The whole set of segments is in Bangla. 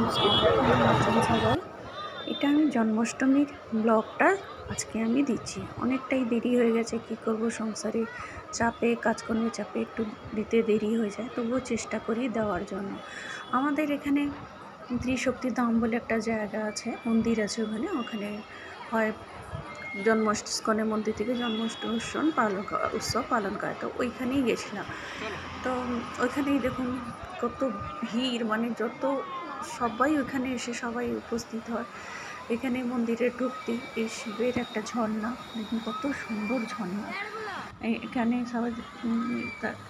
নমস্কার, কেমন আছেন সবাই? এটা আমি জন্মাষ্টমীর ব্লগটা আজকে আমি দিচ্ছি। অনেকটাই দেরি হয়ে গেছে, কি করব, সংসারে চাপে, কাজকর্মের চাপে একটু দিতে দেরি হয়ে যায়, তবুও চেষ্টা করি দেওয়ার জন্য। আমাদের এখানে ত্রিশক্তি ধাম বলে একটা জায়গা আছে, মন্দির আছে, ওখানে হয় ইস্কনের মন্দির থেকে জন্মাষ্টমী উৎসব পালন করে। তো ওইখানেই গেছিলাম। তো ওইখানেই দেখুন কত ভিড়, মানে যত সবাই ওইখানে এসে সবাই উপস্থিত হয়। এখানে মন্দিরে ঢুকতেই এই শিবের একটা ঝর্ণা, দেখুন কত সুন্দর ঝর্ণা। এখানে সবাই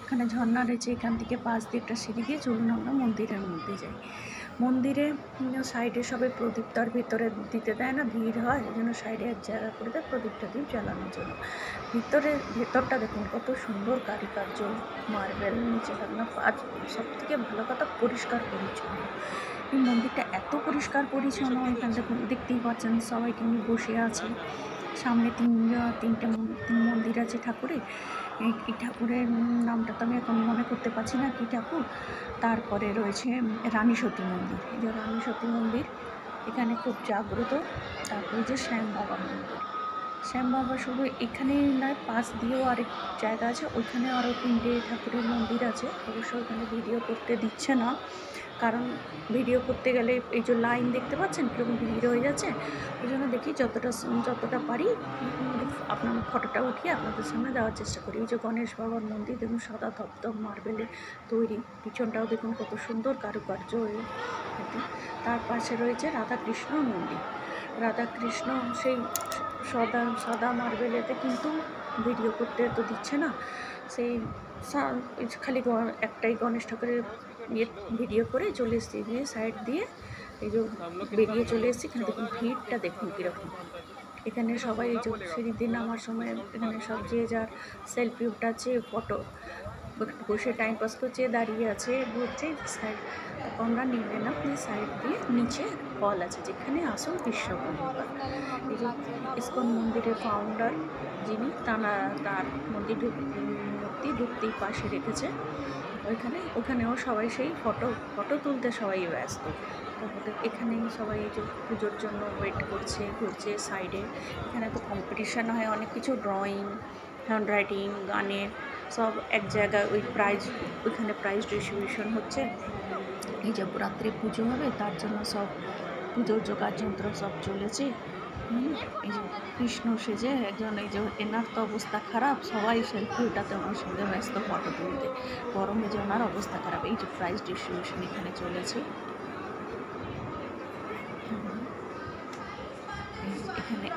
এখানে ঝর্ণা রয়েছে, এখান থেকে পাশ দিয়ে একটা সিঁড়ি দিয়ে চলুন আমরা মন্দিরের মধ্যে যাই। মন্দিরে সাইডে সবাই প্রদীপ তার ভিতরে দিতে দেয় না, ভিড় হয়, এই জন্য সাইডে এক জায়গা করে দেয় প্রদীপটা দিয়ে জ্বালানোর জন্য। ভেতরটা দেখুন কত সুন্দর কারুকার্য, মার্বেল নিচে লাগানো, আর সব থেকে ভালো কথা পরিষ্কার পরিচ্ছন্ন। এই মন্দিরটা এত পরিষ্কার পরিচ্ছন্ন, এখানে দেখুন দেখতেই পাচ্ছেন সবাই কেমনি বসে আছে। সামনে তিন মন্দির আছে ঠাকুরের। এই ঠাকুরের নামটা তো আমি এখন মনে করতে পারছি না কী ঠাকুর। তারপরে রয়েছে রানী সতী মন্দির, এই যে রানী সতী মন্দির এখানে খুব জাগ্রত। তারপরে যে শ্যাম বাবা মন্দির, শ্যাম বাবা শুধু এখানে নয়, পাশ দিয়েও আরেক জায়গা আছে, ওইখানে আরও 3টে ঠাকুরের মন্দির আছে। অবশ্য ওইখানে ভিডিও করতে দিচ্ছে না, কারণ ভিডিও করতে গেলে এই যে লাইন দেখতে পাচ্ছেন কীরকম ভিড় হয়ে যাচ্ছে, ওই জন্য দেখি যতটা পারি আপনার ফটোটা উঠিয়ে আপনাদের সামনে দেওয়ার চেষ্টা করি। এই যে গণেশ বাবার মন্দির দেখুন, সাদা ধপধপ মার্বেলে তৈরি, পিছনটাও দেখুন কত সুন্দর কারুকার্য। তার পাশে রয়েছে রাধাকৃষ্ণ মন্দির। রাধাকৃষ্ণ সেই সাদা মার্বেলেতে, কিন্তু ভিডিও করতে তো দিচ্ছে না, সেই খালি একটাই গণেশ ঠাকুরের ভিডিও করে চলে এসেছি, দিয়ে সাইড দিয়ে এই যে বেরিয়ে চলে এসেছি। এখানে দেখুন ভিড়টা দেখুন কীরকম। এখানে সবাই এই যে সিঁড়িতে নামার সময় এখানে সব যে যার সেলফি উঠাচ্ছে, ফটো বসে টাইম পাস করছে, দাঁড়িয়ে আছে, ঘুরছে সাইড। তারপর আমরা নেমে না, সাইড দিয়ে নিচে কল আছে যেখানে আসল বিশ্বকর্মা। এই যে ইস্কন মন্দিরের ফাউন্ডার যিনি, তার মূর্তি ঢুকতেই পাশে রেখেছে। ওখানেও সবাই সেই ফটো তুলতে সবাই ব্যস্ত। তারপরে এখানেই সবাই এই যে পুজোর জন্য ওয়েট করছে, ঘুরছে সাইডে। এখানে তো কম্পিটিশান হয় অনেক কিছু, ড্রয়িং, হ্যান্ড রাইটিং, গানের, সব এক জায়গায় ওইখানে প্রাইজ ডিস্ট্রিবিউশন হচ্ছে। এই যে রাত্রে পুজো হবে তার জন্য সব পুজোর জোগাড় যন্ত্র সব চলেছে। এই যে কৃষ্ণ সেজে একজন, এই যে এনার তো অবস্থা খারাপ, সবাই সেলফি ওটাতে ওনার সঙ্গে ব্যস্ত, ফটো তুলতে। গরমে যে ওনার অবস্থা খারাপ। এই যে প্রাইজ ডিস্ট্রিবিউশন এখানে চলেছে।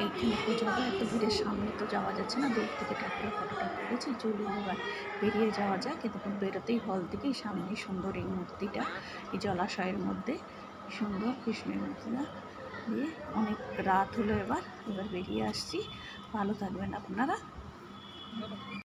এইখানে পুজো হবে, এত ভিড়ের সামনে তো যাওয়া যাচ্ছে না, দূর থেকে ঠাকুরের ফটোটা তুলেছি, চলুন এবার বেরিয়ে যাওয়া যায়। কিন্তু বেরোতেই হল থেকেই সামনে সুন্দর এই মূর্তিটা, এই জলাশয়ের মধ্যে সুন্দর কৃষ্ণের মূর্তিটা দিয়ে। অনেক রাত হলো, এবার বেরিয়ে আসছি। ভালো থাকবেন আপনারা।